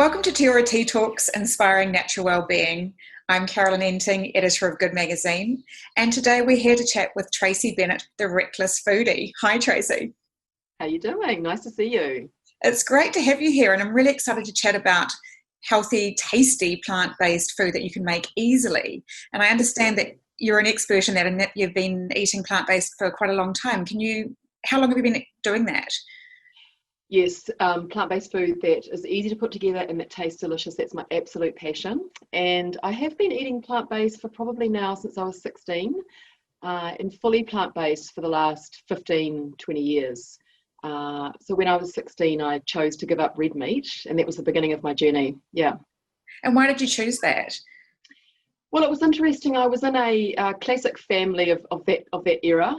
Welcome to Te Ora Tea Talks, Inspiring Natural Wellbeing. I'm Carolyn Enting, editor of Good Magazine, and today we're here to chat with Tracey Bennett, the Reckless Foodie. Hi, Tracey. How you doing? Nice to see you. It's great to have you here, and I'm really excited to chat about healthy, tasty, plant-based food that you can make easily. And I understand that you're an expert in that and that you've been eating plant-based for quite a long time. How long have you been doing that? Yes, plant-based food that is easy to put together and that tastes delicious. That's my absolute passion. And I have been eating plant-based for probably now since I was 16 and fully plant-based for the last 15, 20 years. So when I was 16, I chose to give up red meat, and that was the beginning of my journey. Yeah. And why did you choose that? Well, it was interesting. I was in a classic family of that era,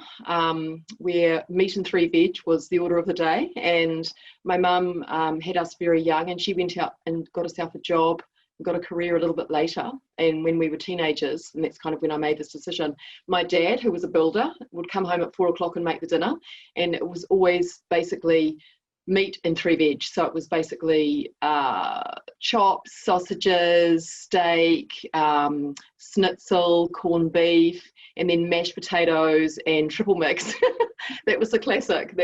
where meat and three veg was the order of the day. And my mum had us very young, and she went out and got herself a job and got a career a little bit later. And when we were teenagers, and that's kind of when I made this decision, my dad, who was a builder, would come home at 4 o'clock and make the dinner. And it was always basically meat and three veg. So it was basically chops, sausages, steak, schnitzel, corned beef, and then mashed potatoes and triple mix. That was the classic.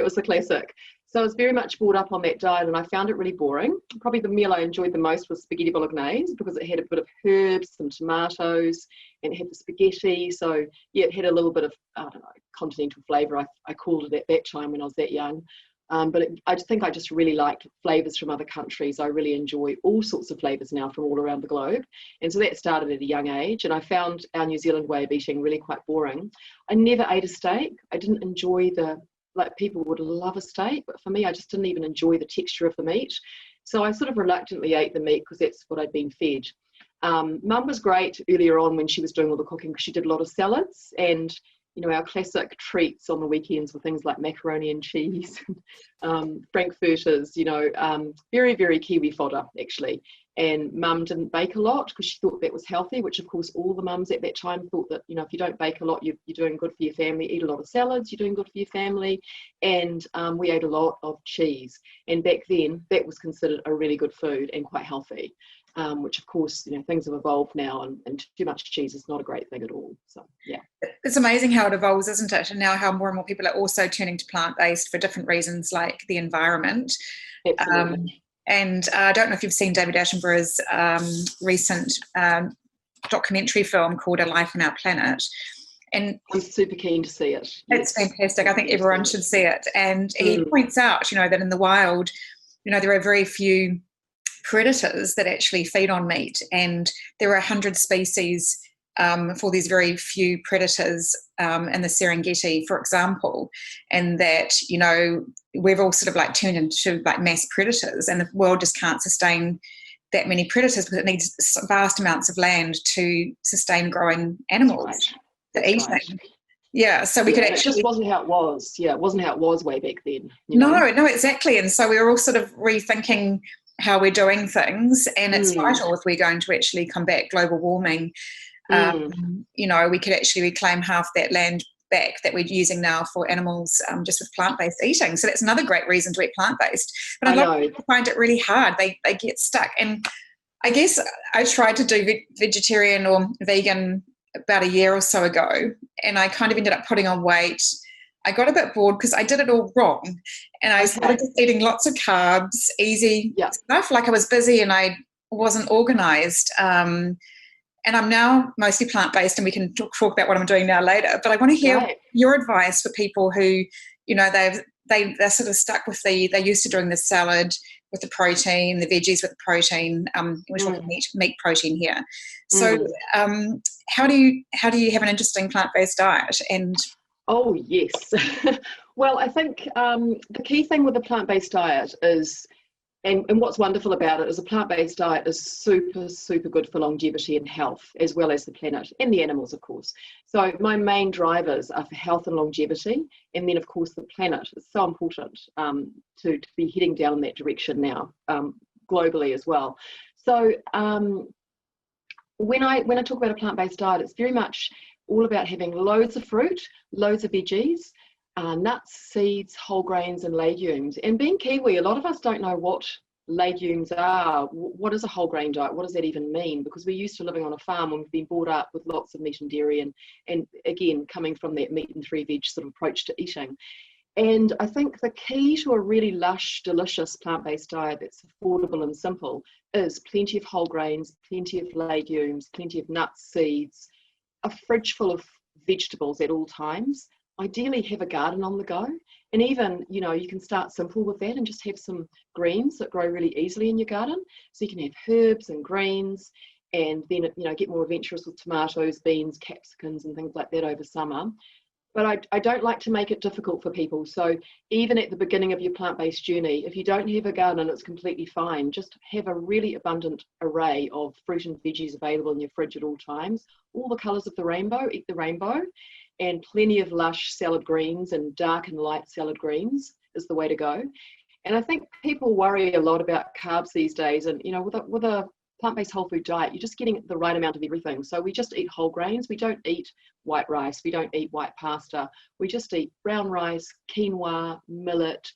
So I was very much brought up on that diet, and I found it really boring. Probably the meal I enjoyed the most was spaghetti bolognese, because it had a bit of herbs, some tomatoes, and it had the spaghetti. So yeah, it had a little bit of, I don't know, continental flavour, I called it at that time when I was that young. I think I just really liked flavours from other countries. I really enjoy all sorts of flavours now from all around the globe. And so that started at a young age, and I found our New Zealand way of eating really quite boring. I never ate a steak. I didn't enjoy people would love a steak, but for me, I just didn't even enjoy the texture of the meat. So I sort of reluctantly ate the meat because that's what I'd been fed. Mum was great earlier on when she was doing all the cooking, because she did a lot of salads, and our classic treats on the weekends were things like macaroni and cheese, frankfurters, very, very Kiwi fodder, actually. And Mum didn't bake a lot because she thought that was healthy, which of course all the mums at that time thought that, if you don't bake a lot, you're doing good for your family. Eat a lot of salads, you're doing good for your family. And we ate a lot of cheese. And back then, that was considered a really good food and quite healthy. Which of course, things have evolved now, and too much cheese is not a great thing at all. So, yeah. It's amazing how it evolves, isn't it? And now how more and more people are also turning to plant-based for different reasons, like the environment. Absolutely. And I don't know if you've seen David Attenborough's recent documentary film called A Life on Our Planet. And I'm super keen to see it. It's fantastic. I think everyone should see it. And he points out, that in the wild, there are very few predators that actually feed on meat, and there are 100 species for these very few predators in the Serengeti, for example, and that we've all sort of turned into mass predators, and the world just can't sustain that many predators because it needs vast amounts of land to sustain growing animals to eat them. Yeah, so we could actually. It just wasn't how it was. Yeah, it wasn't how it was way back then. No, exactly. And so we were all sort of rethinking how we're doing things, and it's vital if we're going to actually combat global warming. We could actually reclaim half that land back that we're using now for animals, just with plant-based eating. So that's another great reason to eat plant-based. But a lot of people find it really hard. They get stuck. And I guess I tried to do vegetarian or vegan about a year or so ago, and I kind of ended up putting on weight. I got a bit bored because I did it all wrong, and I started just eating lots of carbs, easy stuff. I was busy and I wasn't organised. And I'm now mostly plant-based, and we can talk about what I'm doing now later. But I want to hear your advice for people who, they're sort of stuck with they're used to doing the salad with the protein, the veggies with the protein. We're talking meat protein here. So how do you have an interesting plant-based diet? And oh, yes. Well, I think the key thing with the plant-based diet is, and what's wonderful about it is a plant-based diet is super, super good for longevity and health, as well as the planet and the animals, of course. So my main drivers are for health and longevity, and then, of course, the planet. It's so important to be heading down in that direction now, globally as well. So when I talk about a plant-based diet, it's very much all about having loads of fruit, loads of veggies, nuts, seeds, whole grains and legumes. And being Kiwi, a lot of us don't know what legumes are. What is a whole grain diet? What does that even mean? Because we're used to living on a farm and we've been brought up with lots of meat and dairy, and again, coming from that meat and 3 veg sort of approach to eating. And I think the key to a really lush, delicious plant-based diet that's affordable and simple is plenty of whole grains, plenty of legumes, plenty of nuts, seeds, a fridge full of vegetables at all times. Ideally have a garden on the go, and even, you know, you can start simple with that and just have some greens that grow really easily in your garden. So you can have herbs and greens, and then, you know, get more adventurous with tomatoes, beans, capsicums and things like that over summer. But I don't like to make it difficult for people. So even at the beginning of your plant-based journey, if you don't have a garden, it's completely fine. Just have a really abundant array of fruit and veggies available in your fridge at all times. All the colours of the rainbow, eat the rainbow, and plenty of lush salad greens and dark and light salad greens is the way to go. And I think people worry a lot about carbs these days. And, you know, with a plant-based whole food diet, you're just getting the right amount of everything. So we just eat whole grains. We don't eat white rice. We don't eat white pasta. We just eat brown rice, quinoa, millet,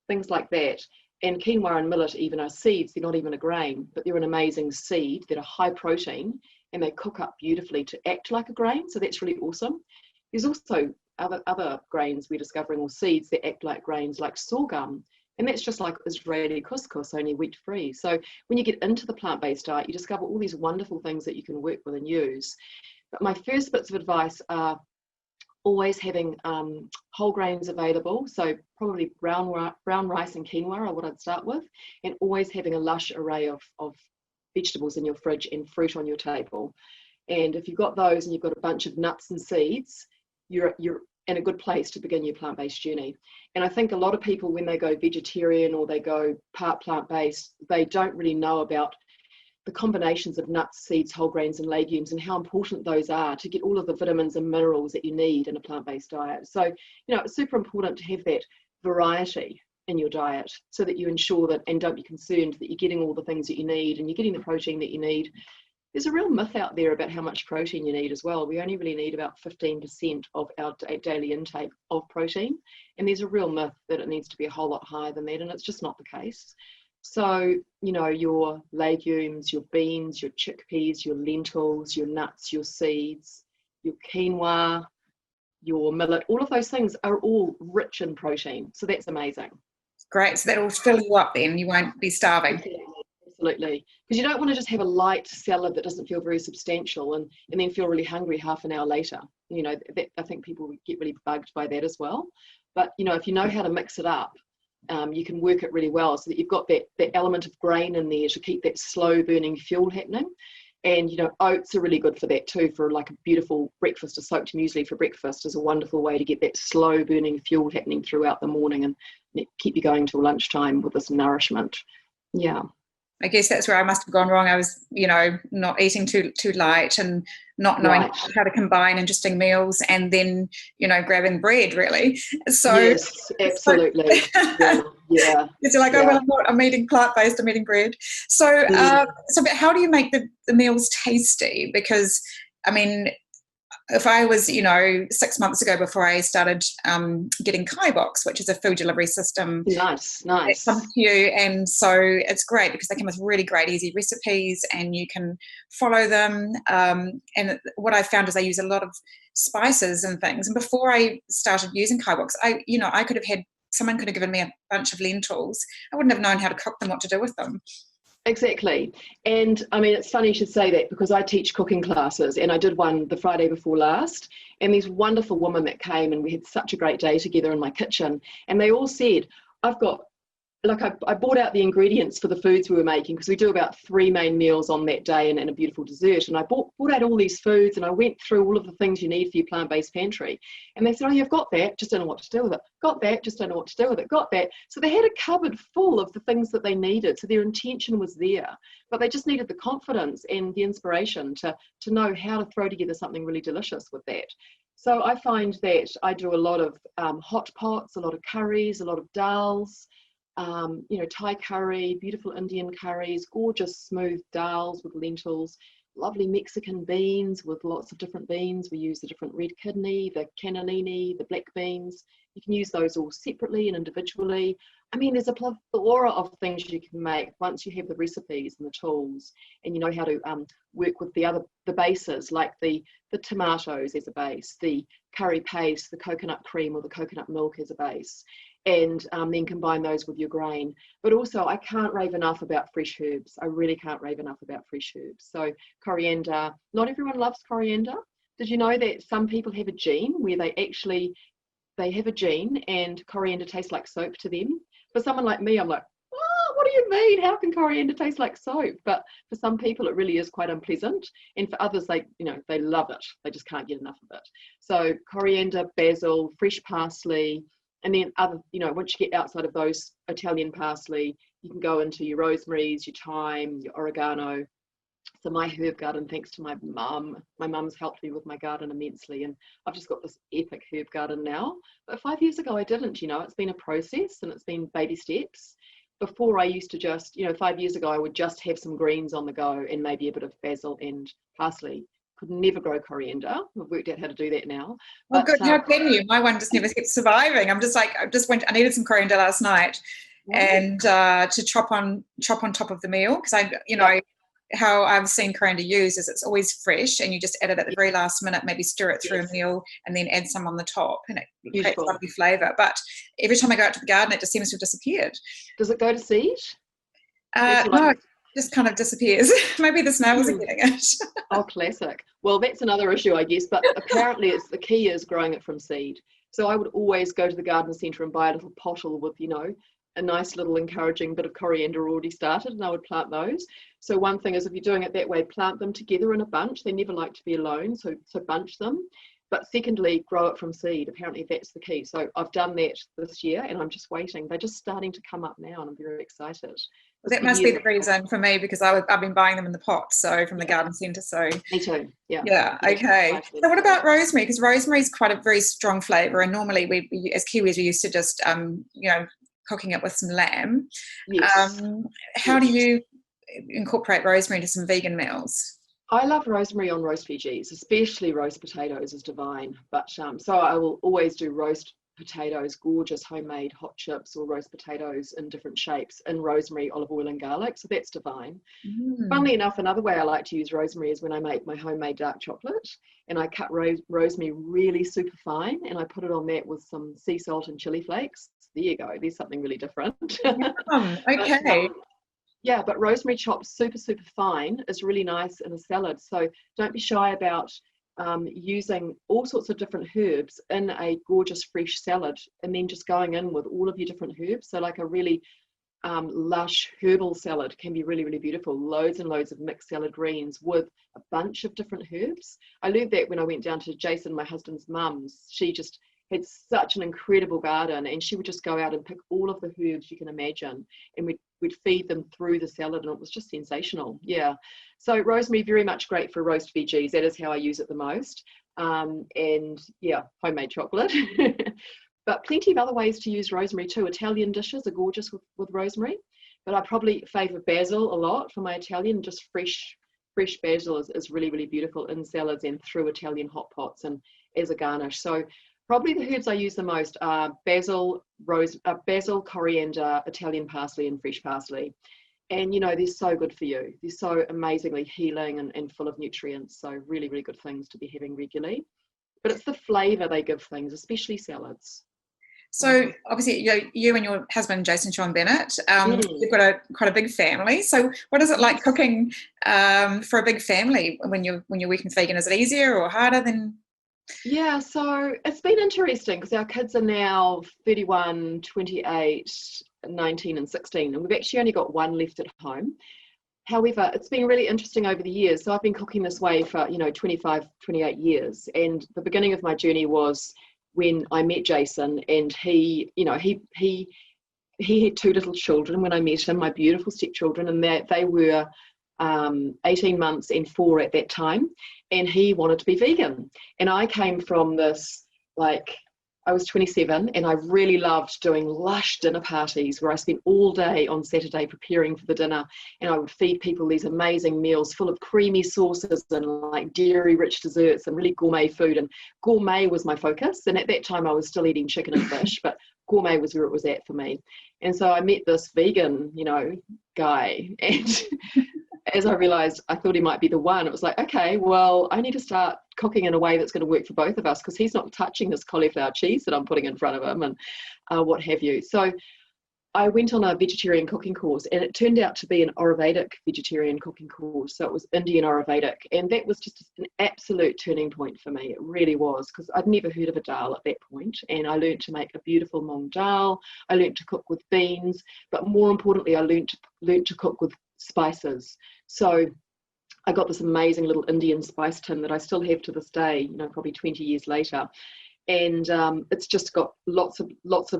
things like that. And quinoa and millet even are seeds. They're not even a grain, but they're an amazing seed that are high protein, and they cook up beautifully to act like a grain. So that's really awesome. There's also other grains we're discovering, or seeds that act like grains, like sorghum. And that's just like Israeli couscous, only wheat-free. So when you get into the plant-based diet, you discover all these wonderful things that you can work with and use. But my first bits of advice are always having whole grains available. So probably brown rice and quinoa are what I'd start with. And always having a lush array of vegetables in your fridge and fruit on your table. And if you've got those and you've got a bunch of nuts and seeds, you're in a good place to begin your plant-based journey. And I think a lot of people, when they go vegetarian or they go part plant-based, they don't really know about the combinations of nuts, seeds, whole grains and legumes, and how important those are to get all of the vitamins and minerals that you need in a plant-based diet. So, you know, it's super important to have that variety in your diet so that you ensure that, and don't be concerned that you're getting all the things that you need and you're getting the protein that you need. There's a real myth out there about how much protein you need as well. We only really need about 15% of our daily intake of protein. And there's a real myth that it needs to be a whole lot higher than that, and it's just not the case. So, you know, your legumes, your beans, your chickpeas, your lentils, your nuts, your seeds, your quinoa, your millet, all of those things are all rich in protein. So that's amazing. Great. So that'll fill you up then. You won't be starving. Absolutely. Because you don't want to just have a light salad that doesn't feel very substantial and then feel really hungry half an hour later. You know, I think people get really bugged by that as well. But, you know, if you know how to mix it up, you can work it really well so that you've got that element of grain in there to keep that slow burning fuel happening. And, you know, oats are really good for that too, for like a beautiful breakfast. A soaked muesli for breakfast is a wonderful way to get that slow burning fuel happening throughout the morning and keep you going till lunchtime with this nourishment. Yeah. I guess that's where I must have gone wrong. I was, you know, not eating too light and not knowing how to combine interesting meals, and then, you know, grabbing bread really. So yes, absolutely. Yeah. It's like, oh, well, I'm eating plant-based, I'm eating bread. So, but how do you make the meals tasty? Because, I mean, if I was, you know, 6 months ago before I started getting Kai Box, which is a food delivery system. Nice. It comes to you, and so it's great because they come with really great, easy recipes, and you can follow them. And what I found is I use a lot of spices and things. And before I started using Kai Box, someone could have given me a bunch of lentils. I wouldn't have known how to cook them, what to do with them. Exactly. And I mean, it's funny you should say that because I teach cooking classes, and I did one the Friday before last, and these wonderful women that came, and we had such a great day together in my kitchen, and they all said, I bought out the ingredients for the foods we were making, because we do about 3 main meals on that day and a beautiful dessert. And I bought out all these foods, and I went through all of the things you need for your plant-based pantry. And they said, oh, you've got that, just don't know what to do with it. Got that, just don't know what to do with it. Got that. So they had a cupboard full of the things that they needed. So their intention was there, but they just needed the confidence and the inspiration to know how to throw together something really delicious with that. So I find that I do a lot of hot pots, a lot of curries, a lot of dals, you know, Thai curry, beautiful Indian curries, gorgeous smooth dals with lentils. lovely Mexican beans with lots of different beans. We use the different red kidney, the cannellini, the black beans. You can use those all separately and individually. I mean, there's a plethora of things you can make once you have the recipes and the tools, and you know how to work with the bases, like the tomatoes as a base, the curry paste, the coconut cream or the coconut milk as a base, and then combine those with your grain. But also, I can't rave enough about fresh herbs. I really can't rave enough about fresh herbs. So coriander, not everyone loves coriander. Did you know that some people have a gene where they have a gene and coriander tastes like soap to them? For someone like me, I'm like, oh, what do you mean? How can coriander taste like soap? But for some people, it really is quite unpleasant. And for others, they love it. They just can't get enough of it. So coriander, basil, fresh parsley, and then once you get outside of those, Italian parsley, you can go into your rosemaries, your thyme, your oregano. So my herb garden, thanks to my mum's helped me with my garden immensely, and I've just got this epic herb garden now. But 5 years ago I didn't, it's been a process and it's been baby steps. Before I used to just, 5 years ago I would just have some greens on the go and maybe a bit of basil and parsley. Could never grow coriander. I've worked out how to do that now. Well, good. How can you? My one just never keeps surviving. I I needed some coriander last night, and to chop on top of the meal, because how I've seen coriander used is it's always fresh, and you just add it at the very last minute, maybe stir it through a meal, and then add some on the top, and it creates lovely flavour. But every time I go out to the garden, it just seems to have disappeared. Does it go to seed? No, it just kind of disappears. Maybe the snails are getting it. Oh, classic. Well, that's another issue, I guess, but apparently the key is growing it from seed. So I would always go to the garden centre and buy a little pottle with, a nice little encouraging bit of coriander already started, and I would plant those. So one thing is, if you're doing it that way, plant them together in a bunch. They never like to be alone, so bunch them. But secondly, grow it from seed. Apparently that's the key. So I've done that this year, and I'm just waiting. They're just starting to come up now, and I'm very excited. That must be the reason for me, because I've been buying them in the pots, so from the garden centre. So me too. Yeah. Yeah. Okay. So what about rosemary? Because rosemary is quite a very strong flavour, and normally we as Kiwis, we used to just cooking it with some lamb. Yes. How do you incorporate rosemary into some vegan meals? I love rosemary on roast veggies, especially roast potatoes is divine. But so I will always do roast potatoes, gorgeous homemade hot chips or roast potatoes in different shapes, in rosemary, olive oil and garlic. So that's divine. Funnily enough, another way I like to use rosemary is when I make my homemade dark chocolate, and I cut rosemary really super fine, and I put it on that with some sea salt and chili flakes. There you go. There's something really different. Okay. But rosemary chopped super, super fine is really nice in a salad. So don't be shy about using all sorts of different herbs in a gorgeous fresh salad, and then just going in with all of your different herbs. So like a really lush herbal salad can be really, really beautiful. Loads and loads of mixed salad greens with a bunch of different herbs. I learned that when I went down to Jason, my husband's mum's. She just had such an incredible garden, and she would just go out and pick all of the herbs you can imagine, and we'd feed them through the salad, and it was just sensational. Yeah. So rosemary, very much great for roast veggies. That is how I use it the most. And yeah, homemade chocolate. But plenty of other ways to use rosemary too. Italian dishes are gorgeous with rosemary, but I probably favour basil a lot for my Italian. Just fresh basil is really, really beautiful in salads and through Italian hot pots and as a garnish. So probably the herbs I use the most are basil, coriander, Italian parsley, and fresh parsley. And they're so good for you. They're so amazingly healing and full of nutrients. So really, really good things to be having regularly. But it's the flavour they give things, especially salads. So obviously, you and your husband, Jason Sean Bennett, you've got quite a big family. So what is it like cooking for a big family when you're working vegan? Is it easier or harder than? Yeah, so it's been interesting because our kids are now 31, 28, 19 and 16, and we've actually only got one left at home. However, it's been really interesting over the years. So I've been cooking this way for 25, 28 years, and the beginning of my journey was when I met Jason, and he had two little children when I met him, my beautiful stepchildren, and they were 18 months and 4 at that time, and he wanted to be vegan. And I came from this I was 27, and I really loved doing lush dinner parties where I spent all day on Saturday preparing for the dinner, and I would feed people these amazing meals full of creamy sauces and like dairy-rich desserts and really gourmet food. And gourmet was my focus. And at that time, I was still eating chicken and fish, but gourmet was where it was at for me. And so I met this vegan, guy, and as I realized, I thought he might be the one. It was like, okay, well, I need to start cooking in a way that's going to work for both of us, because he's not touching this cauliflower cheese that I'm putting in front of him and what have you. So I went on a vegetarian cooking course, and it turned out to be an Ayurvedic vegetarian cooking course. So it was Indian Ayurvedic, and that was just an absolute turning point for me. It really was, because I'd never heard of a dal at that point, and I learned to make a beautiful mung dal. I learned to cook with beans, but more importantly, I learned to cook with spices. So I got this amazing little Indian spice tin that I still have to this day, probably 20 years later. And it's just got lots of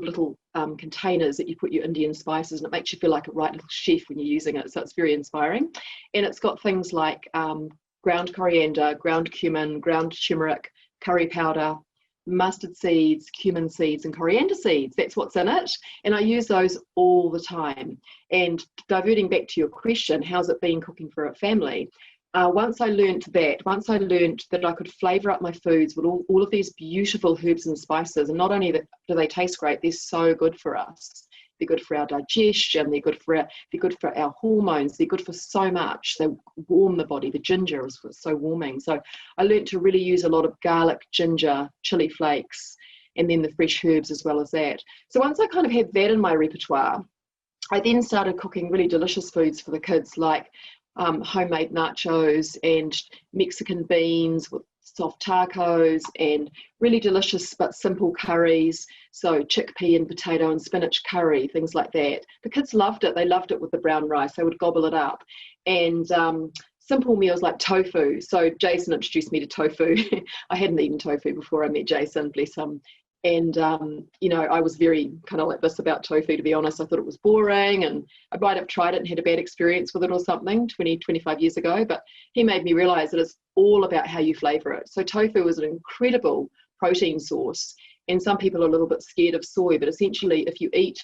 little containers that you put your Indian spices, and it makes you feel like a right little chef when you're using it. So it's very inspiring. And it's got things like ground coriander, ground cumin, ground turmeric, curry powder, mustard seeds, cumin seeds, and coriander seeds. That's what's in it. And I use those all the time. And diverting back to your question, how's it been cooking for a family? Once I learned that I could flavour up my foods with all of these beautiful herbs and spices, and not only do they taste great, they're so good for us. They're good for our digestion, they're good for our hormones, they're good for so much. They warm the body. The ginger is so warming. So I learned to really use a lot of garlic, ginger, chili flakes, and then the fresh herbs as well as that. So once I kind of had that in my repertoire, I then started cooking really delicious foods for the kids, like homemade nachos and Mexican beans with soft tacos and really delicious but simple curries. So chickpea and potato and spinach curry, things like that. The kids loved it. They loved it with the brown rice. They would gobble it up. And simple meals like tofu. So Jason introduced me to tofu. I hadn't eaten tofu before I met Jason, bless him. And, I was very kind of like this about tofu, to be honest. I thought it was boring, and I might have tried it and had a bad experience with it or something 25 years ago. But he made me realize that it's all about how you flavor it. So tofu is an incredible protein source. And some people are a little bit scared of soy, but essentially if you eat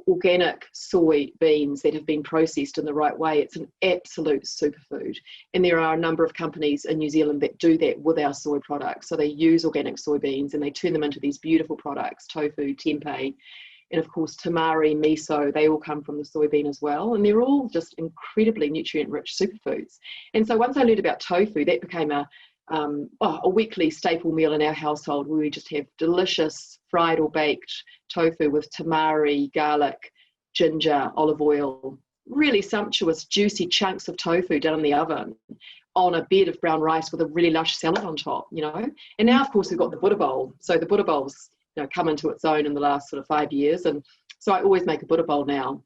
organic soy beans that have been processed in the right way, it's an absolute superfood. And there are a number of companies in New Zealand that do that with our soy products. So they use organic soybeans and they turn them into these beautiful products, tofu, tempeh, and of course tamari, miso. They all come from the soybean as well, and they're all just incredibly nutrient rich superfoods. And so once I learned about tofu, that became a weekly staple meal in our household, where we just have delicious fried or baked tofu with tamari, garlic, ginger, olive oil, really sumptuous, juicy chunks of tofu done in the oven on a bed of brown rice with a really lush salad on top, And now, of course, we've got the Buddha bowl. So the Buddha bowl's come into its own in the last sort of 5 years. And so I always make a Buddha bowl now.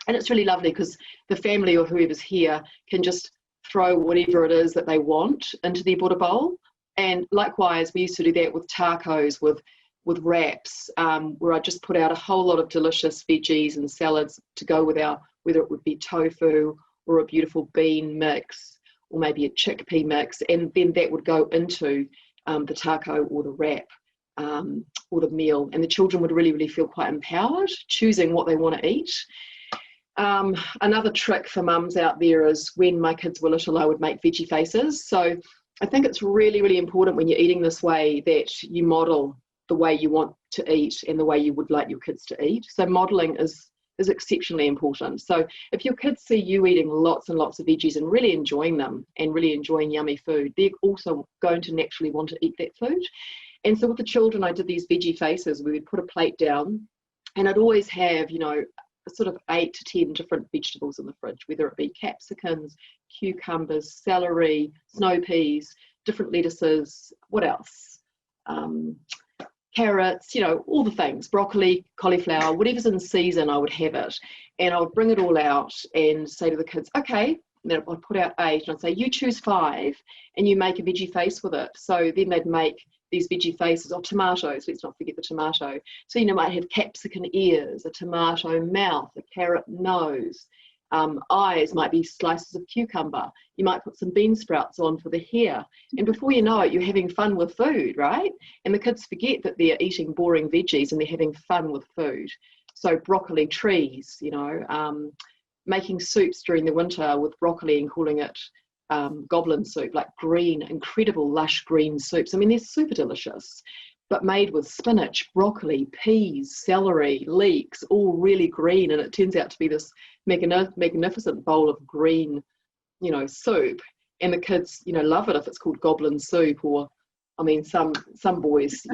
And it's really lovely because the family or whoever's here can just throw whatever it is that they want into their Buddha bowl. And likewise, we used to do that with tacos, with wraps, where I just put out a whole lot of delicious veggies and salads to go with whether it would be tofu or a beautiful bean mix or maybe a chickpea mix, and then that would go into the taco or the wrap or the meal, and the children would really, really feel quite empowered choosing what they want to eat. Another trick for mums out there is, when my kids were little, I would make veggie faces. So I think it's really, really important when you're eating this way that you model the way you want to eat and the way you would like your kids to eat. So modeling is exceptionally important. So if your kids see you eating lots and lots of veggies and really enjoying them and really enjoying yummy food, they're also going to naturally want to eat that food. And so with the children, I did these veggie faces. We would put a plate down, and I'd always have, sort of 8 to 10 different vegetables in the fridge, whether it be capsicums, cucumbers, celery, snow peas, different lettuces, what else? Carrots, all the things, broccoli, cauliflower, whatever's in season, I would have it. And I would bring it all out and say to the kids, okay, and then I'd put out 8 and I'd say, you choose 5 and you make a veggie face with it. So then they'd make these veggie faces, or tomatoes, let's not forget the tomato. So, might have capsicum ears, a tomato mouth, a carrot nose, Eyes might be slices of cucumber. You might put some bean sprouts on for the hair. And before you know it, you're having fun with food, right? And the kids forget that they're eating boring veggies and they're having fun with food. So broccoli trees, making soups during the winter with broccoli and calling it Goblin Soup, like green, incredible, lush green soups. I mean, they're super delicious, but made with spinach, broccoli, peas, celery, leeks, all really green. And it turns out to be this magnificent bowl of green, soup. And the kids, love it if it's called Goblin Soup. Or, I mean, some boys,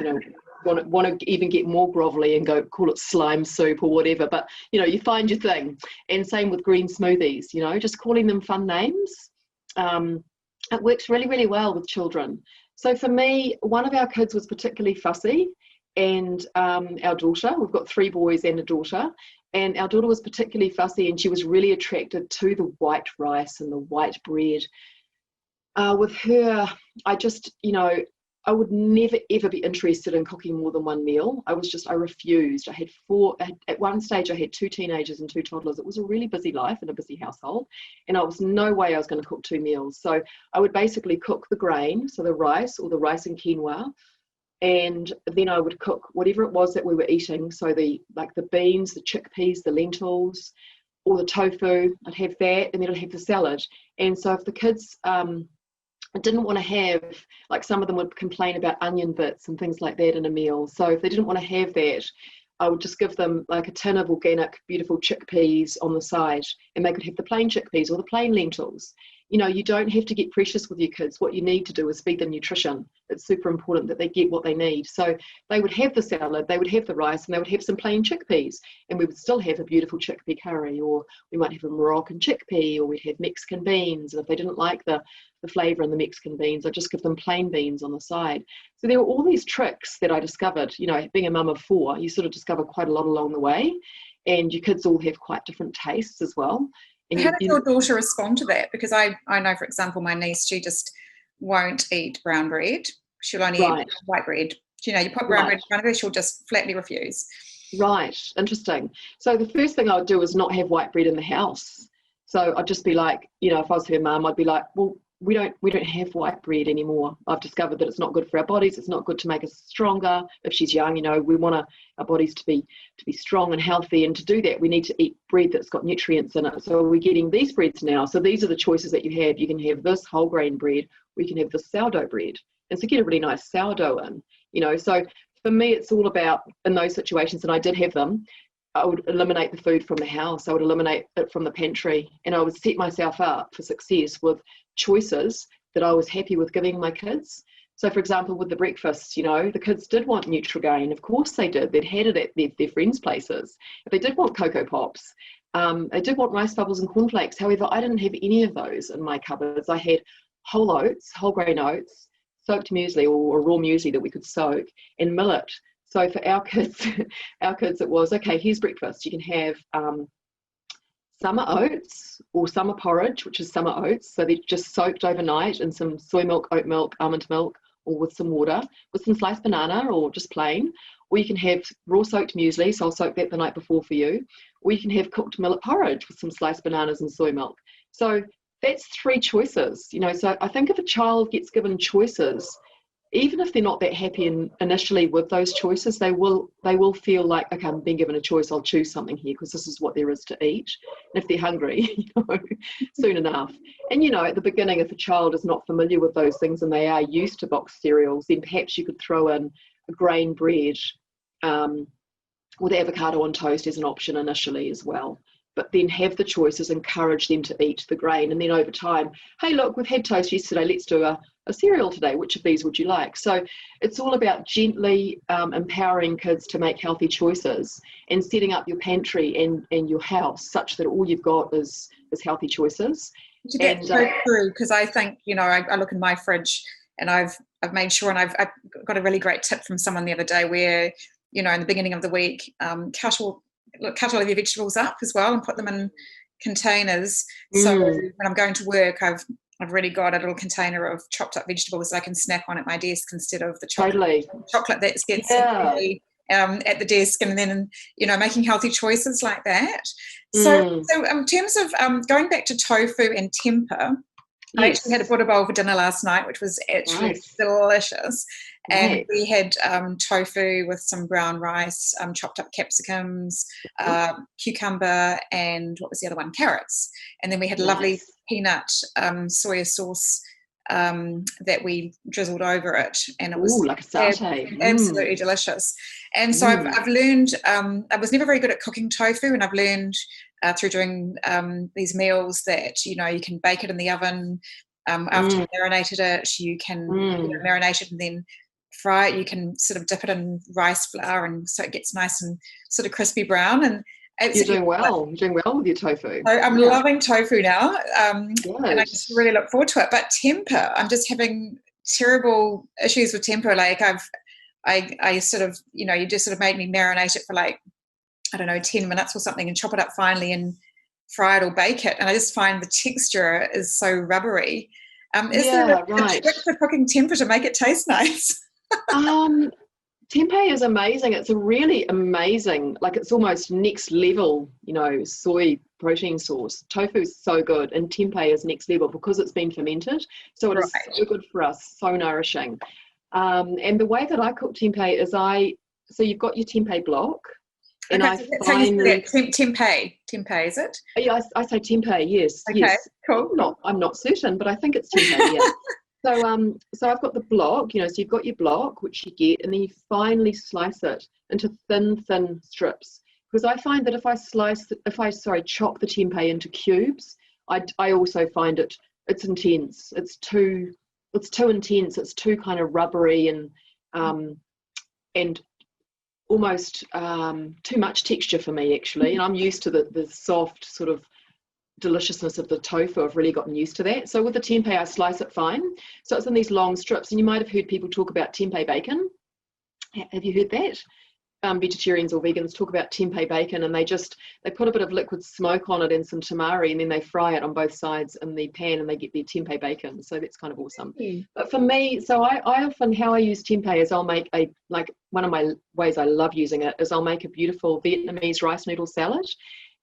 want to even get more grovelly and call it slime soup or whatever. But, you find your thing. And same with green smoothies, just calling them fun names. It works really, really well with children. So for me, one of our kids was particularly fussy, and our daughter, we've got 3 boys and a daughter, and our daughter was particularly fussy, and she was really attracted to the white rice and the white bread. With her, I would never, ever be interested in cooking more than one meal. I refused. I had 4, at one stage I had 2 teenagers and 2 toddlers. It was a really busy life and a busy household. And I was no way I was going to cook 2 meals. So I would basically cook the grain, so the rice or the rice and quinoa. And then I would cook whatever it was that we were eating. So the beans, the chickpeas, the lentils, or the tofu, I'd have that, and then I'd have the salad. And so if the kids, I didn't want to have, like some of them would complain about onion bits and things like that in a meal. So if they didn't want to have that, I would just give them like a tin of organic, beautiful chickpeas on the side, and they could have the plain chickpeas or the plain lentils. You don't have to get precious with your kids. What you need to do is feed them nutrition. It's super important that they get what they need. So they would have the salad, they would have the rice, and they would have some plain chickpeas, and we would still have a beautiful chickpea curry, or we might have a Moroccan chickpea, or we'd have Mexican beans. And if they didn't like the flavour in the Mexican beans, I'd just give them plain beans on the side. So there were all these tricks that I discovered. Being a mum of 4, you sort of discover quite a lot along the way, and your kids all have quite different tastes as well. And how does your daughter respond to that? Because I know, for example, my niece, she just won't eat brown bread. She'll only eat white bread. You put brown bread in front of her, she'll just flatly refuse. Right, interesting. So the first thing I would do is not have white bread in the house. So I'd just be like, if I was her mum, I'd be like, well, we don't have white bread anymore. I've discovered that it's not good for our bodies. It's not good to make us stronger. If she's young, we want our bodies to be strong and healthy, and to do that we need to eat bread that's got nutrients in it. So we're getting these breads now. So these are the choices that you have. You can have this whole grain bread, or you can have this sourdough bread, and so get a really nice sourdough in. So for me, it's all about, in those situations, and I did have them, I would eliminate the food from the house. I would eliminate it from the pantry, and I would set myself up for success with choices that I was happy with giving my kids. So for example, with the breakfast, the kids did want Nutrigrain. Of course they did. They'd had it at their friends' places. If they did want Cocoa Pops, they did want rice bubbles and cornflakes. However, I didn't have any of those in my cupboards. I had whole oats, whole grain oats, soaked muesli or raw muesli that we could soak, and millet. So for our kids, it was, okay, here's breakfast. You can have summer oats or summer porridge, which is summer oats. So they're just soaked overnight in some soy milk, oat milk, almond milk, or with some water, with some sliced banana or just plain. Or you can have raw soaked muesli, so I'll soak that the night before for you. Or you can have cooked millet porridge with some sliced bananas and soy milk. So that's 3 choices, So I think if a child gets given choices, even if they're not that happy initially with those choices, they will feel like, okay, I'm being given a choice, I'll choose something here because this is what there is to eat. And if they're hungry, soon enough. And at the beginning, if a child is not familiar with those things and they are used to boxed cereals, then perhaps you could throw in a grain bread with avocado on toast as an option initially as well. But then have the choices, encourage them to eat the grain. And then over time, hey, look, we've had toast yesterday, let's do a cereal today. Which of these would you like? So it's all about gently empowering kids to make healthy choices and setting up your pantry and your house such that all you've got is healthy choices. That's so true, because I think, I look in my fridge and I've made sure, and I've got a really great tip from someone the other day where, in the beginning of the week, cut all of your vegetables up as well and put them in containers. So when I'm going to work, I've really got a little container of chopped up vegetables that I can snack on at my desk instead of the chocolate that gets at the desk, and then, making healthy choices like that. So in terms of going back to tofu and tempeh, I actually had a Buddha bowl for dinner last night, which was actually delicious. And we had tofu with some brown rice, chopped up capsicums, cucumber, and what was the other one? Carrots. And then we had lovely peanut soya sauce that we drizzled over it, and it was like a satay. Absolutely delicious. And so I've learned, I was never very good at cooking tofu, and I've learned through doing these meals that you can bake it in the oven. After you've marinated it, you can marinate it and then fry it. You can sort of dip it in rice flour, and so it gets nice and sort of crispy brown. And you're doing well. You're doing well with your tofu. So I'm loving tofu now, and I just really look forward to it. But tempeh, I'm just having terrible issues with tempeh. Like I sort of, you just sort of made me marinate it for 10 minutes or something, and chop it up finely and fry it or bake it. And I just find the texture is so rubbery. Is there a trick for cooking tempeh to make it taste nice? Tempeh is amazing. It's a really amazing, it's almost next level, soy protein source. Tofu is so good, and tempeh is next level because it's been fermented. So it is so good for us, so nourishing. And the way that I cook tempeh is so you've got your tempeh block. And tempeh, is it? Yeah, I say tempeh, yes. Okay, yes. cool. I'm not certain, but I think it's tempeh, yeah. So I've got the block, so you've got your block, which you get, and then you finely slice it into thin strips. Because I find that if I chop the tempeh into cubes, I also find it's intense. It's too intense. It's too kind of rubbery and almost too much texture for me, actually. And I'm used to the soft sort of deliciousness of the tofu. I've really gotten used to that. So with the tempeh, I slice it fine. So it's in these long strips. And you might have heard people talk about tempeh bacon. Have you heard that? Vegetarians or vegans talk about tempeh bacon, and they put a bit of liquid smoke on it and some tamari, and then they fry it on both sides in the pan, and they get their tempeh bacon. So that's kind of awesome. But for me, so I often, how I use tempeh is I'll make one of my ways I love using it is I'll make a beautiful Vietnamese rice noodle salad.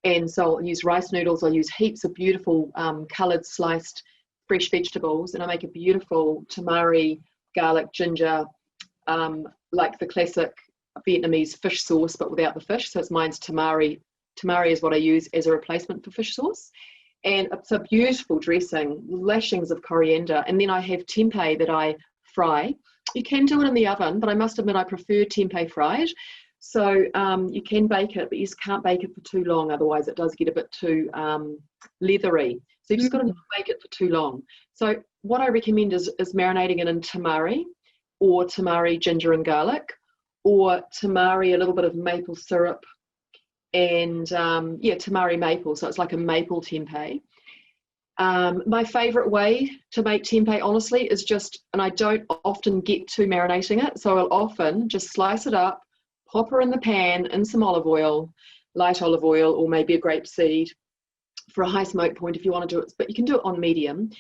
And so I'll use rice noodles, I'll use heaps of beautiful coloured sliced fresh vegetables, and I make a beautiful tamari, garlic, ginger, like the classic Vietnamese fish sauce, but without the fish. So mine's tamari. Tamari is what I use as a replacement for fish sauce. And it's a beautiful dressing, lashings of coriander. And then I have tempeh that I fry. You can do it in the oven, but I must admit I prefer tempeh fried. So you can bake it, but you just can't bake it for too long. Otherwise, it does get a bit too leathery. So you just got to not bake it for too long. So what I recommend is marinating it in tamari, or tamari, ginger and garlic, or tamari, a little bit of maple syrup, and tamari maple. So it's like a maple tempeh. My favourite way to make tempeh, honestly, is and I don't often get to marinating it. So I'll often just slice it up, pop her in the pan in some olive oil, light olive oil, or maybe a grapeseed for a high smoke point if you want to do it, but you can do it on medium.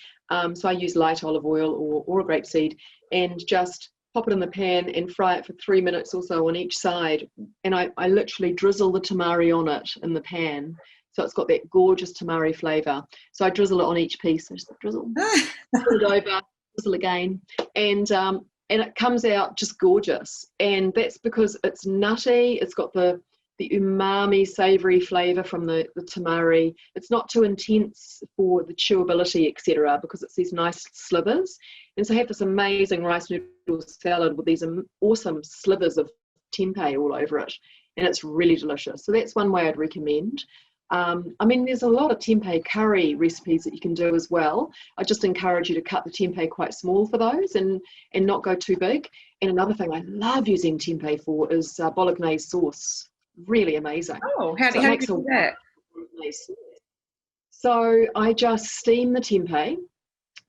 So I use light olive oil or a grapeseed, and just pop it in the pan and fry it for 3 minutes or so on each side. And I literally drizzle the tamari on it in the pan. So it's got that gorgeous tamari flavour. So I drizzle it on each piece. I just drizzle it over, drizzle again. And it comes out just gorgeous. And that's because it's nutty. It's got the umami, savoury flavour from the tamari. It's not too intense for the chewability, etc., because it's these nice slivers. And so I have this amazing rice noodle salad with these awesome slivers of tempeh all over it. And it's really delicious. So that's one way I'd recommend. There's a lot of tempeh curry recipes that you can do as well. I just encourage you to cut the tempeh quite small for those and not go too big. And another thing I love using tempeh for is Bolognese sauce. Really amazing. Oh, how do you do that? So I just steam the tempeh.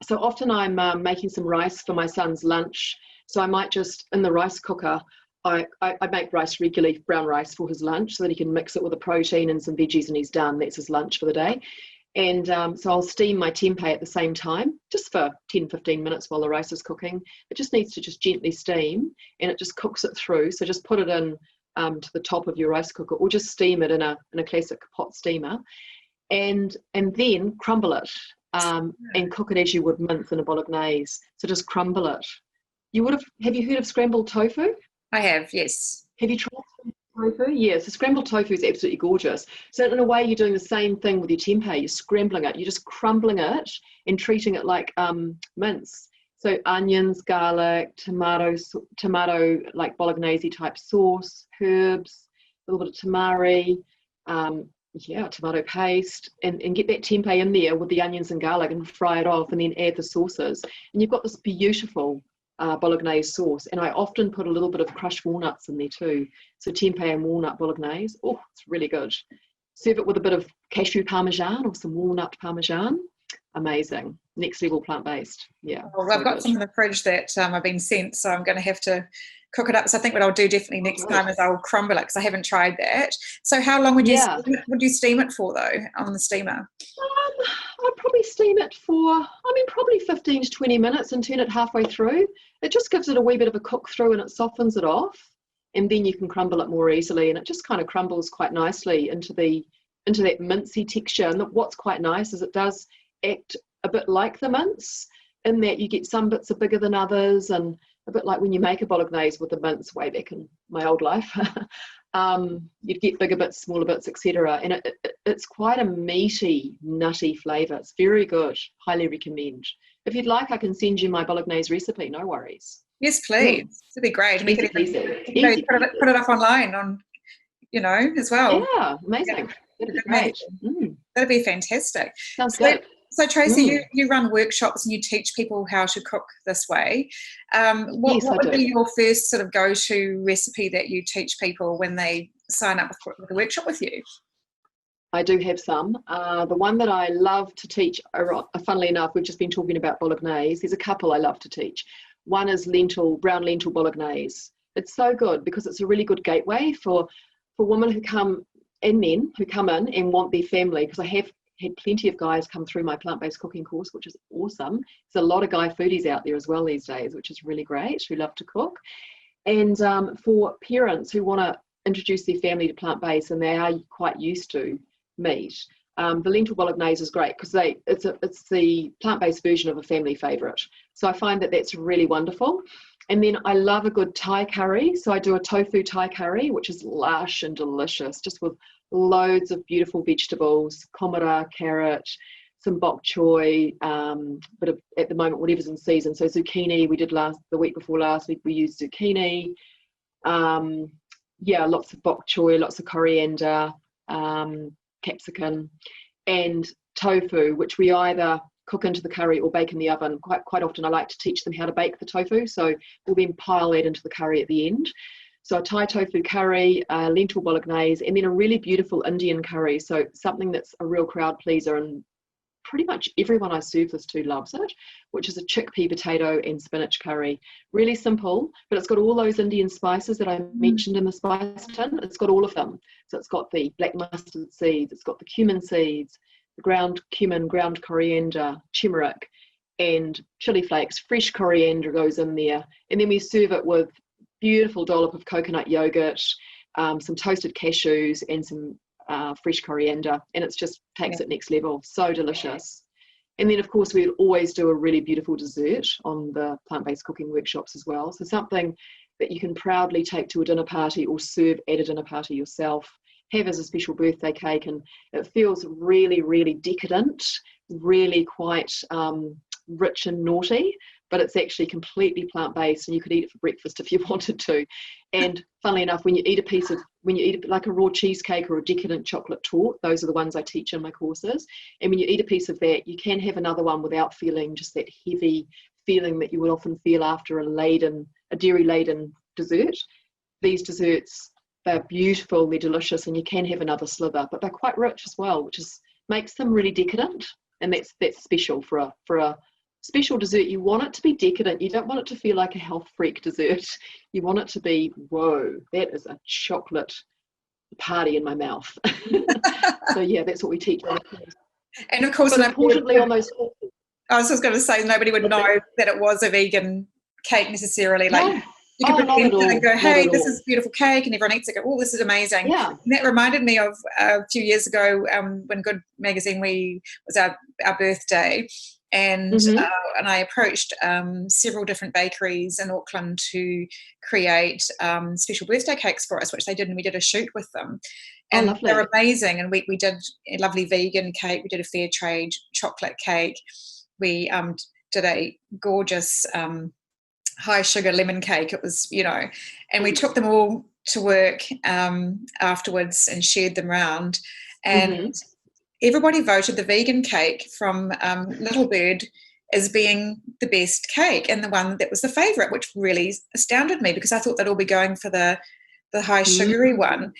So often I'm making some rice for my son's lunch. So I might just, in the rice cooker, I make rice regularly, brown rice, for his lunch, so that he can mix it with a protein and some veggies, and he's done. That's his lunch for the day. And so I'll steam my tempeh at the same time, just for 10-15 minutes while the rice is cooking. It just needs to just gently steam, and it just cooks it through. So just put it in to the top of your rice cooker, or just steam it in a classic pot steamer, and then crumble it, and cook it as you would mince in a bolognese. So just crumble it. Have you heard of scrambled tofu? I have, yes. Have you tried tofu? Yeah, so scrambled tofu is absolutely gorgeous. So in a way, you're doing the same thing with your tempeh. You're scrambling it. You're just crumbling it and treating it like mince. So onions, garlic, tomato, like bolognese type sauce, herbs, a little bit of tamari, tomato paste, and get that tempeh in there with the onions and garlic and fry it off, and then add the sauces. And you've got this beautiful bolognese sauce. And I often put a little bit of crushed walnuts in there too. So tempeh and walnut bolognese. Oh, it's really good. Serve it with a bit of cashew parmesan or some walnut parmesan. Amazing. Next level plant-based. Yeah. Well, I've got some in the fridge that I've been sent, so I'm going to have to cook it up. So I think what I'll do definitely next time is I'll crumble it, because I haven't tried that. So how long would you steam it for, though, on the steamer? I'd probably steam it for, probably 15 to 20 minutes and turn it halfway through. It just gives it a wee bit of a cook through, and it softens it off, and then you can crumble it more easily, and it just kind of crumbles quite nicely into that mincy texture. And what's quite nice is it does act a bit like the mince, in that you get some bits are bigger than others, and a bit like when you make a bolognese with the mince way back in my old life. You'd get bigger bits, smaller bits, etc. And it's quite a meaty, nutty flavour. It's very good. Highly recommend. If you'd like, I can send you my bolognese recipe. No worries. Yes, please. It'd be great. We could easy. Put it up online on, as well. Yeah, amazing. That'd be great. That'd be fantastic. Sounds good. So Tracey, you run workshops and you teach people how to cook this way. What would be your first sort of go-to recipe that you teach people when they sign up with a workshop with you? I do have some. The one that I love to teach, funnily enough, we've just been talking about bolognese. There's a couple I love to teach. One is brown lentil bolognese. It's so good because it's a really good gateway for women who come, and men who come in and want their family, because I have had plenty of guys come through my plant-based cooking course, which is awesome. There's a lot of guy foodies out there as well these days, which is really great, who love to cook. And for parents who want to introduce their family to plant-based and they are quite used to meat, the lentil bolognese is great because it's the plant-based version of a family favourite. So I find that that's really wonderful. And then I love a good Thai curry. So I do a tofu Thai curry, which is lush and delicious, just with loads of beautiful vegetables, komara, carrot, some bok choy, but at the moment, whatever's in season. So zucchini, we did the week before last week, we used zucchini. Lots of bok choy, lots of coriander, capsicum, and tofu, which we either cook into the curry or bake in the oven. Quite often I like to teach them how to bake the tofu, so we'll then pile that into the curry at the end. So a Thai tofu curry, lentil bolognese, and then a really beautiful Indian curry. So something that's a real crowd pleaser, and pretty much everyone I serve this to loves it, which is a chickpea, potato and spinach curry. Really simple, but it's got all those Indian spices that I mentioned in the spice tin. It's got all of them. So it's got the black mustard seeds, it's got the cumin seeds, the ground cumin, ground coriander, turmeric, and chili flakes. Fresh coriander goes in there. And then we serve it with beautiful dollop of coconut yogurt, some toasted cashews, and some fresh coriander, and it's just takes it next level. So delicious. And then of course we always do a really beautiful dessert on the plant-based cooking workshops as well, so something that you can proudly take to a dinner party or serve at a dinner party yourself, have as a special birthday cake, and it feels really, really decadent, really quite rich and naughty, but it's actually completely plant-based, and you could eat it for breakfast if you wanted to. And funnily enough, when you eat like a raw cheesecake or a decadent chocolate torte, those are the ones I teach in my courses. And when you eat a piece of that, you can have another one without feeling just that heavy feeling that you would often feel after a dairy-laden dessert. These desserts, they're beautiful, they're delicious, and you can have another sliver, but they're quite rich as well, which makes them really decadent. And that's special for a special dessert. You want it to be decadent. You don't want it to feel like a health freak dessert. You want it to be, whoa, that is a chocolate party in my mouth. So yeah, that's what we teach. And of course, importantly on those, I was just going to say, nobody would know that it was a vegan cake necessarily. You can not present at it all. and go, Not hey, at this all. is beautiful cake, and everyone eats it, go, oh, this is amazing. Yeah. And that reminded me of a few years ago when Good Magazine was our birthday, and I approached several different bakeries in Auckland to create special birthday cakes for us, which they did, and we did a shoot with them. And they're amazing. And we did a lovely vegan cake. We did a fair trade chocolate cake. We did a gorgeous high sugar lemon cake. It was, and we took them all to work afterwards and shared them around. And everybody voted the vegan cake from Little Bird as being the best cake and the one that was the favourite, which really astounded me because I thought they'd all be going for the high sugary one.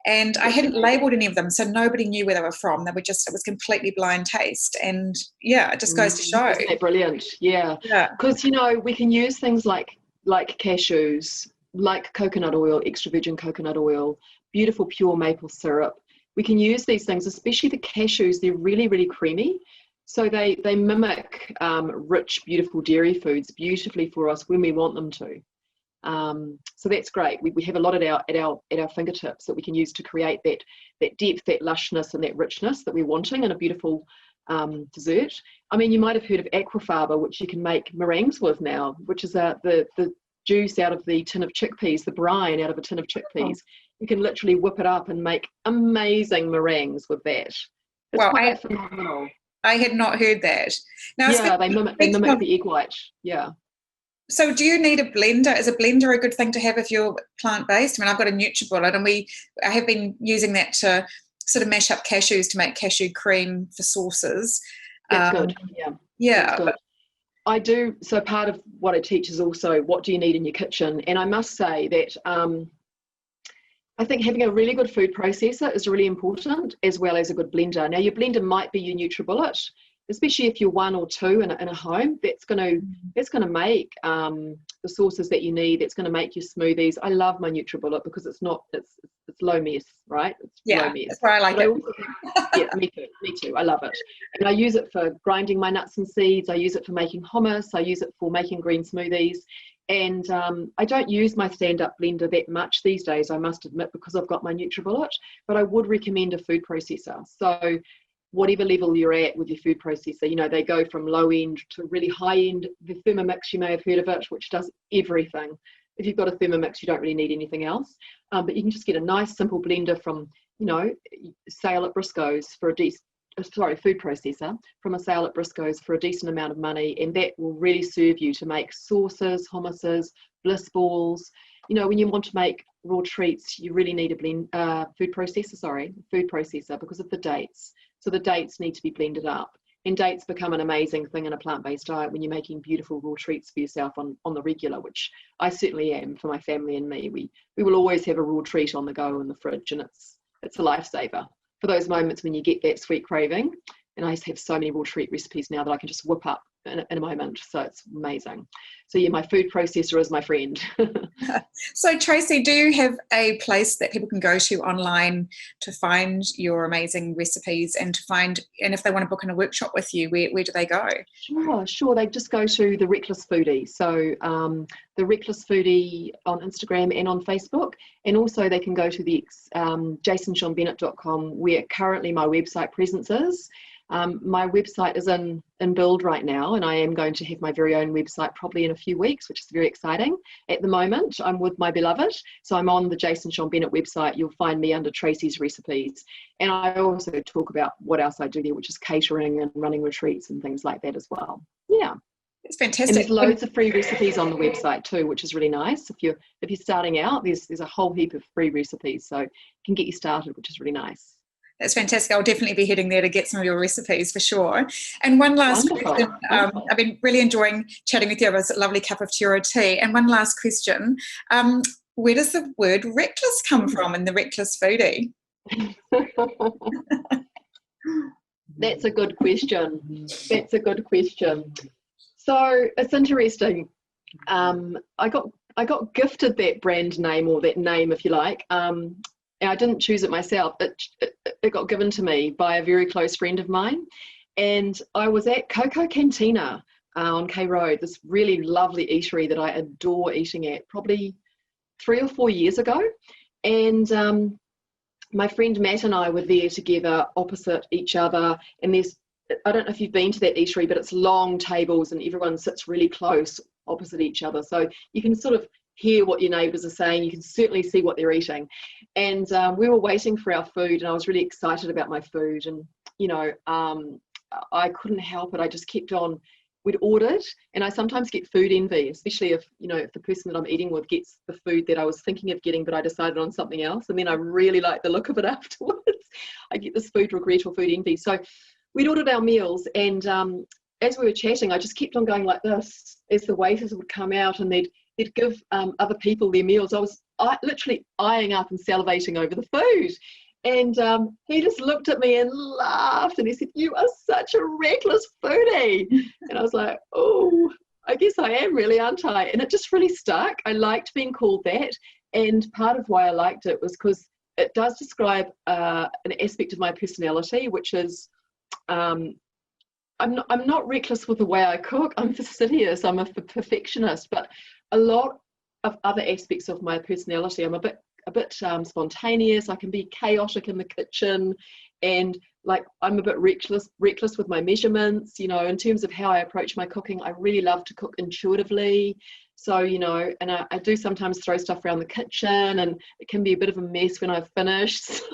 And I hadn't labelled any of them, so nobody knew where they were from. It was completely blind taste. And it just goes to show. Isn't that brilliant? Yeah. Because, we can use things like cashews, like coconut oil, extra virgin coconut oil, beautiful pure maple syrup. We can use these things, especially the cashews. They're really, really creamy. So they mimic rich, beautiful dairy foods beautifully for us when we want them to. So that's great. We have a lot at our fingertips that we can use to create that depth, that lushness, and that richness that we're wanting in a beautiful dessert. I mean, you might have heard of Aquafaba, which you can make meringues with now, which is the juice out of the tin of chickpeas, the brine out of a tin of chickpeas. You can literally whip it up and make amazing meringues with that. It's quite phenomenal. I had not heard that. Now, they mimic the egg white. Yeah. So do you need a blender? Is a blender a good thing to have if you're plant-based? I mean, I've got a NutriBullet, and I have been using that to sort of mash up cashews to make cashew cream for sauces. That's good. Yeah. That's good. I do. So part of what I teach is also what do you need in your kitchen? And I must say that I think having a really good food processor is really important, as well as a good blender. Now, your blender might be your NutriBullet, especially if you're one or two in a home. That's going to make the sauces that you need. That's going to make your smoothies. I love my NutriBullet because it's low mess, right? It's low mess. That's why I like it. Yeah, me too. I love it. And I use it for grinding my nuts and seeds. I use it for making hummus. I use it for making green smoothies. And I don't use my stand-up blender that much these days, I must admit, because I've got my NutriBullet, but I would recommend a food processor. So whatever level you're at with your food processor, they go from low end to really high end. The Thermomix, you may have heard of it, which does everything. If you've got a Thermomix, you don't really need anything else. But you can just get a nice simple blender from, sale at Briscoe's for food processor from a sale at Briscoe's for a decent amount of money, and that will really serve you to make sauces, hummuses, bliss balls. When you want to make raw treats, you really need a food processor because of the dates. So the dates need to be blended up, and dates become an amazing thing in a plant-based diet when you're making beautiful raw treats for yourself on the regular, which I certainly am for my family and me. We will always have a raw treat on the go in the fridge, and it's a lifesaver for those moments when you get that sweet craving. And I have so many raw treat recipes now that I can just whip up in a moment. So it's amazing. So yeah, my food processor is my friend. So Tracey, do you have a place that people can go to online to find your amazing recipes and if they want to book in a workshop with you, where do they go? Sure. They just go to The Reckless Foodie. So The Reckless Foodie on Instagram and on Facebook. And also they can go to the jasonseanbennett.com, where currently my website presence is. My website is in build right now, and I am going to have my very own website probably in a few weeks, which is very exciting. At the moment, I'm with my beloved, so I'm on the Jason Sean Bennett website. You'll find me under Tracey's Recipes, and I also talk about what else I do there, which is catering and running retreats and things like that as well. Yeah, it's fantastic. And there's loads of free recipes on the website too, which is really nice. If you're starting out, there's a whole heap of free recipes, so it can get you started, which is really nice. That's fantastic. I'll definitely be heading there to get some of your recipes for sure. And one last question. I've been really enjoying chatting with you. It was a lovely cup of Turo tea. And one last question. Where does the word reckless come from in The Reckless Foodie? That's a good question. So it's interesting. I got gifted that brand name, or that name, if you like. And I didn't choose it myself. It got given to me by a very close friend of mine. And I was at Coco Cantina on K Road, this really lovely eatery that I adore eating at, probably 3 or 4 years ago. And my friend Matt and I were there together opposite each other. And I don't know if you've been to that eatery, but it's long tables and everyone sits really close opposite each other. So you can sort of hear what your neighbours are saying. You can certainly see what they're eating. And we were waiting for our food, and I was really excited about my food. And, I couldn't help it. I just kept on. We'd ordered, and I sometimes get food envy, especially if the person that I'm eating with gets the food that I was thinking of getting, but I decided on something else, and then I really like the look of it afterwards. I get this food regret or food envy. So we'd ordered our meals, and as we were chatting, I just kept on going like this as the waiters would come out and they'd give other people their meals. I was literally eyeing up and salivating over the food. And he just looked at me and laughed, and he said, "You are such a reckless foodie." And I was like, "Oh, I guess I am really, aren't I?" And it just really stuck. I liked being called that. And part of why I liked it was because it does describe an aspect of my personality, which is I'm not reckless with the way I cook. I'm fastidious. I'm a perfectionist. But a lot of other aspects of my personality, I'm a bit spontaneous. I can be chaotic in the kitchen, and like I'm a bit reckless with my measurements, in terms of how I approach my cooking. I really love to cook intuitively. So, and I do sometimes throw stuff around the kitchen, and it can be a bit of a mess when I've finished. So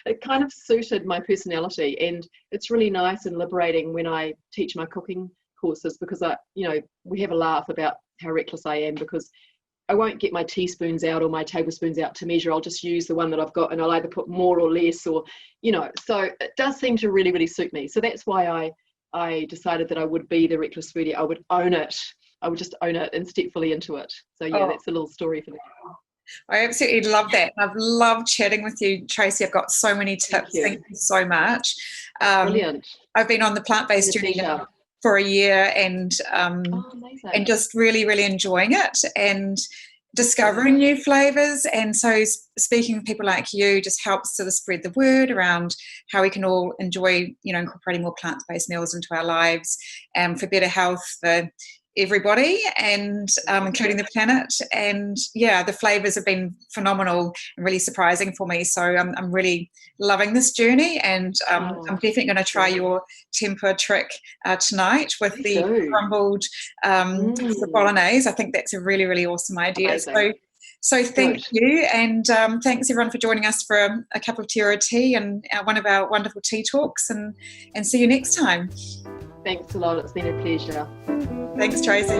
it kind of suited my personality, and it's really nice and liberating when I teach my cooking courses, because we have a laugh about how reckless I am, because I won't get my teaspoons out or my tablespoons out to measure. I'll just use the one that I've got, and I'll either put more or less, or, so it does seem to really, really suit me. So that's why I decided that I would be the reckless foodie. I would own it. I would just own it and step fully into it. So yeah, that's a little story for me. I absolutely love that. I've loved chatting with you, Tracey. I've got so many tips. Thank you so much. Brilliant. I've been on the plant-based journey now for a year, and just really, really enjoying it and discovering new flavors. And so speaking with people like you just helps sort of spread the word around how we can all enjoy, incorporating more plant-based meals into our lives, for better health for everybody, and including the planet. And yeah, the flavors have been phenomenal and really surprising for me. So I'm really loving this journey, and I'm definitely going to try your tempeh trick tonight with the crumbled bolognese. I think that's a really, really awesome idea. Amazing. So thank you, and thanks everyone for joining us for a cup of tea or a tea, and one of our wonderful tea talks, and see you next time. Thanks a lot. It's been a pleasure. Thanks, Tracey.